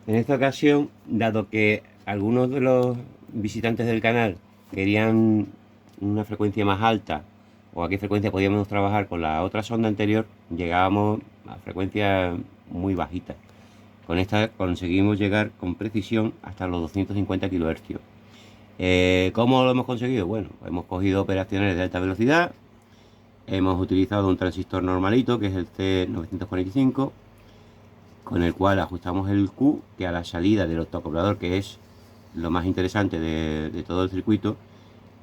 En esta ocasión, dado que algunos de los visitantes del canal querían una frecuencia más alta o a qué frecuencia podíamos trabajar con la otra sonda anterior, llegábamos a frecuencias muy bajitas. Con esta conseguimos llegar con precisión hasta los 250 kHz. ¿Cómo lo hemos conseguido? Bueno, hemos cogido operaciones de alta velocidad, hemos utilizado un transistor normalito que es el C945, con el cual ajustamos el Q, que a la salida del optoacoplador, que es lo más interesante de todo el circuito,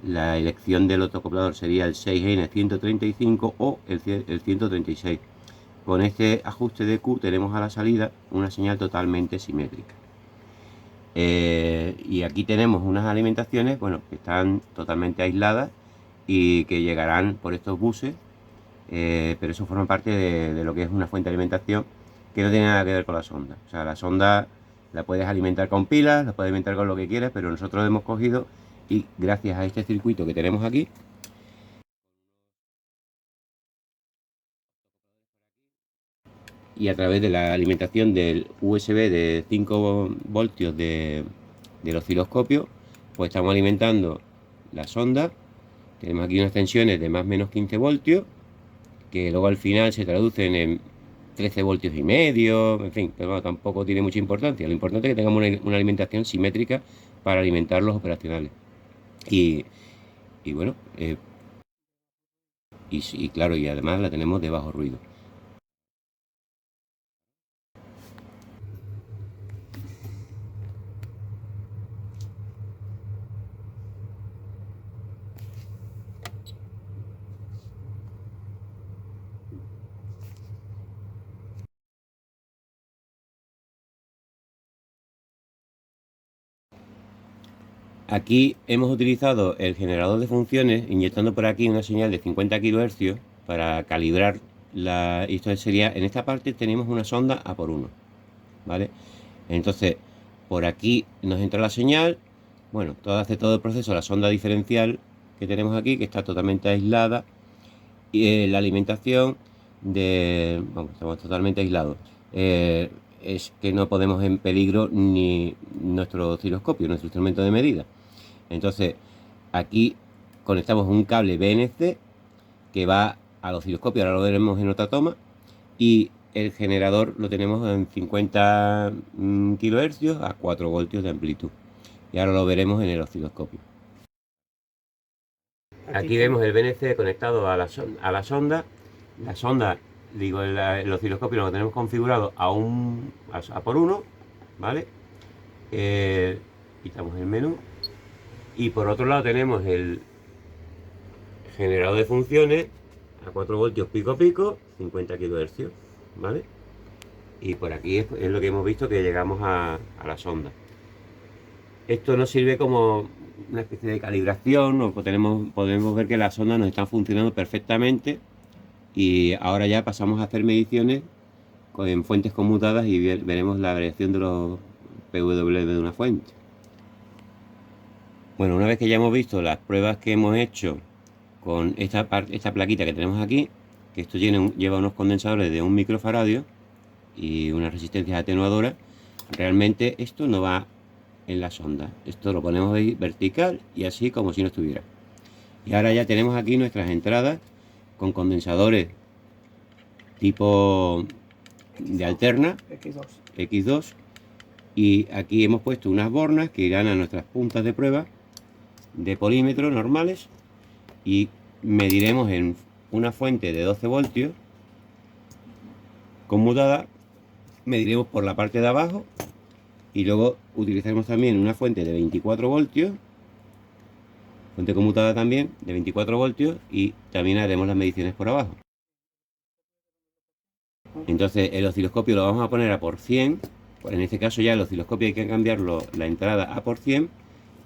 la elección del optoacoplador sería el 6N135 o el 136. Con este ajuste de Q tenemos a la salida una señal totalmente simétrica. Y aquí tenemos unas alimentaciones, bueno, que están totalmente aisladas y que llegarán por estos buses, pero eso forma parte de lo que es una fuente de alimentación que no tiene nada que ver con la sonda. O sea, la sonda la puedes alimentar con pilas, la puedes alimentar con lo que quieras, pero nosotros hemos cogido y gracias a este circuito que tenemos aquí, y a través de la alimentación del USB de 5 voltios del osciloscopio, pues estamos alimentando la sonda. Tenemos aquí unas tensiones de más o menos 15 voltios, que luego al final se traducen en 13 voltios y medio, en fin, pero bueno, tampoco tiene mucha importancia. Lo importante es que tengamos una alimentación simétrica para alimentar los operacionales. Y, y bueno, y claro, y además la tenemos de bajo ruido. Aquí hemos utilizado el generador de funciones inyectando por aquí una señal de 50 kHz para calibrar la... Esto sería, en esta parte tenemos una sonda a por 1, ¿vale? Entonces, por aquí nos entra la señal, bueno, hace todo el proceso la sonda diferencial que tenemos aquí, que está totalmente aislada, y la alimentación vamos, estamos totalmente aislados. Es que no podemos en peligro ni nuestro osciloscopio, nuestro instrumento de medida. Entonces, aquí conectamos un cable BNC que va al osciloscopio, ahora lo veremos en otra toma, y el generador lo tenemos en 50 kHz a 4 voltios de amplitud. Y ahora lo veremos en el osciloscopio. Aquí vemos el BNC conectado a la sonda. La sonda, digo, el osciloscopio lo tenemos configurado a por 1, ¿vale? Quitamos el menú. Y por otro lado tenemos el generador de funciones a 4 voltios pico pico, 50 kHz, ¿vale? Y por aquí es lo que hemos visto que llegamos a la sonda. Esto nos sirve como una especie de calibración, podemos ver que las sondas nos están funcionando perfectamente y ahora ya pasamos a hacer mediciones en fuentes conmutadas y veremos la variación de los PW de una fuente. Bueno, una vez que ya hemos visto las pruebas que hemos hecho con esta plaquita que tenemos aquí, que esto lleva unos condensadores de 1 microfaradio y unas resistencias atenuadoras, realmente esto no va en la sonda. Esto lo ponemos ahí vertical y así como si no estuviera. Y ahora ya tenemos aquí nuestras entradas con condensadores tipo de alterna X2, y aquí hemos puesto unas bornas que irán a nuestras puntas de prueba de polímetro normales y mediremos en una fuente de 12 voltios conmutada, mediremos por la parte de abajo y luego utilizaremos también una fuente de 24 voltios, fuente conmutada también de 24 voltios, y también haremos las mediciones por abajo. Entonces el osciloscopio lo vamos a poner a por 100, pues en este caso ya el osciloscopio hay que cambiarlo la entrada a por 100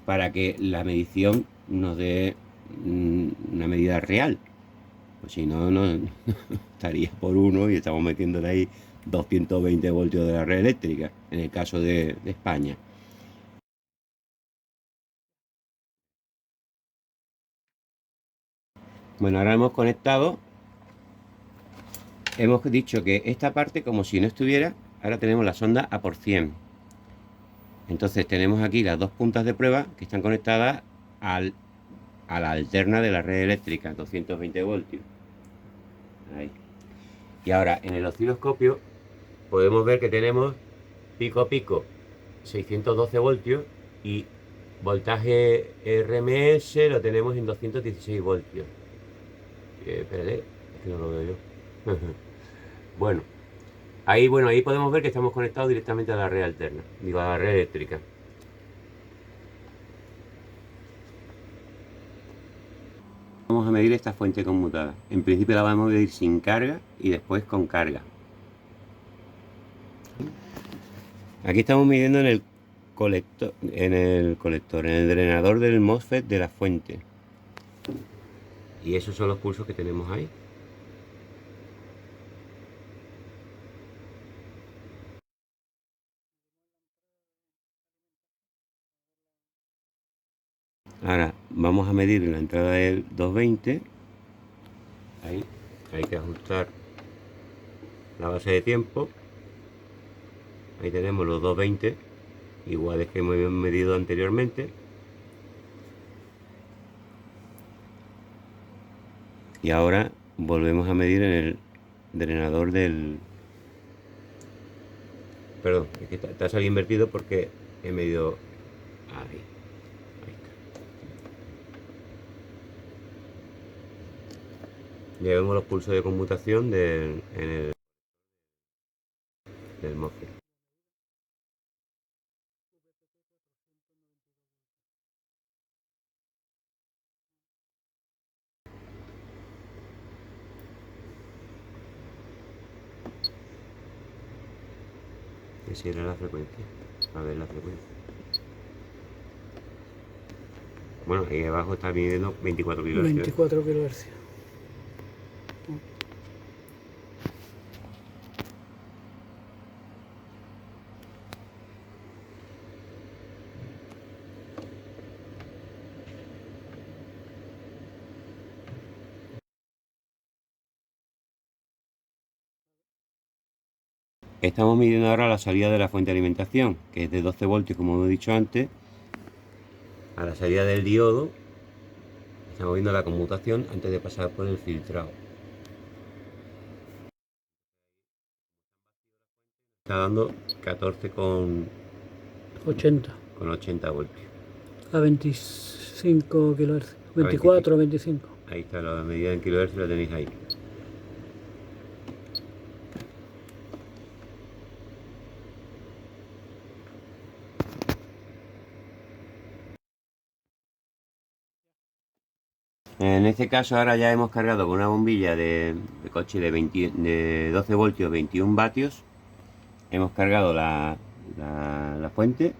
para que la medición nos dé una medida real. Pues si no, no estaría por 1 y estamos metiéndole ahí 220 voltios de la red eléctrica, en el caso de España. Bueno, ahora hemos conectado, hemos dicho que esta parte como si no estuviera, ahora tenemos la sonda a por 100. Entonces tenemos aquí las dos puntas de prueba que están conectadas a la alterna de la red eléctrica, 220 voltios. Ahí. Y ahora en el osciloscopio podemos ver que tenemos pico a pico 612 voltios y voltaje RMS lo tenemos en 216 voltios. Espérate, es que no lo veo yo. Bueno, ahí podemos ver que estamos conectados directamente a la red alterna, digo, a la red eléctrica. Vamos a medir esta fuente conmutada. En principio la vamos a medir sin carga y después con carga. Aquí estamos midiendo en el colector, en el drenador del MOSFET de la fuente. Y esos son los pulsos que tenemos ahí. Ahora vamos a medir la entrada del 220. Ahí hay que ajustar la base de tiempo. Ahí tenemos los 220 iguales que hemos medido anteriormente. Y ahora volvemos a medir en el drenador del... Perdón, es que está salido invertido porque he medido ahí. Ya vemos los pulsos de conmutación del MOSFET. Esa era la frecuencia. A ver la frecuencia. Bueno, ahí abajo está midiendo 24 kHz. 24 kHz. Estamos midiendo ahora la salida de la fuente de alimentación, que es de 12 voltios, como he dicho antes, a la salida del diodo. Estamos viendo la conmutación antes de pasar por el filtrado. Está dando 80 con 80 voltios. a 25 kHz. 24 a 25. Ahí está la medida en kilohertz, la tenéis ahí. En este caso ahora ya hemos cargado con una bombilla de coche de 12 voltios, 21 vatios. Hemos cargado la fuente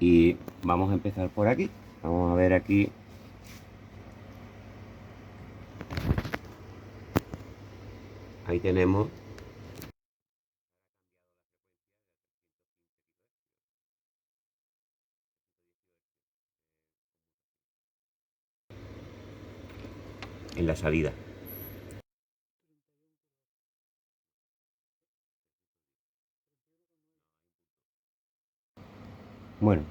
y vamos a empezar por aquí. Vamos a ver aquí. Ahí tenemos en la salida. Bueno,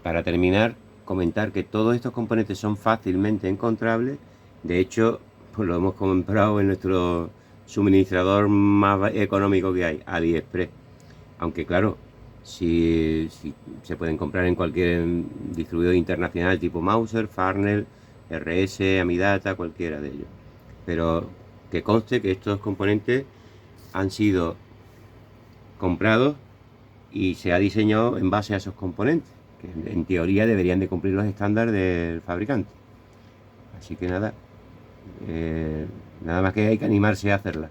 para terminar, comentar que todos estos componentes son fácilmente encontrables. De hecho, pues lo hemos comprado en nuestro suministrador más económico que hay, AliExpress. Aunque claro, si se pueden comprar en cualquier distribuidor internacional tipo Mouser, Farnell, RS, Amidata, cualquiera de ellos. Pero que conste que estos componentes han sido comprados y se ha diseñado en base a esos componentes, que en teoría deberían de cumplir los estándares del fabricante. Así que nada, nada más que hay que animarse a hacerla.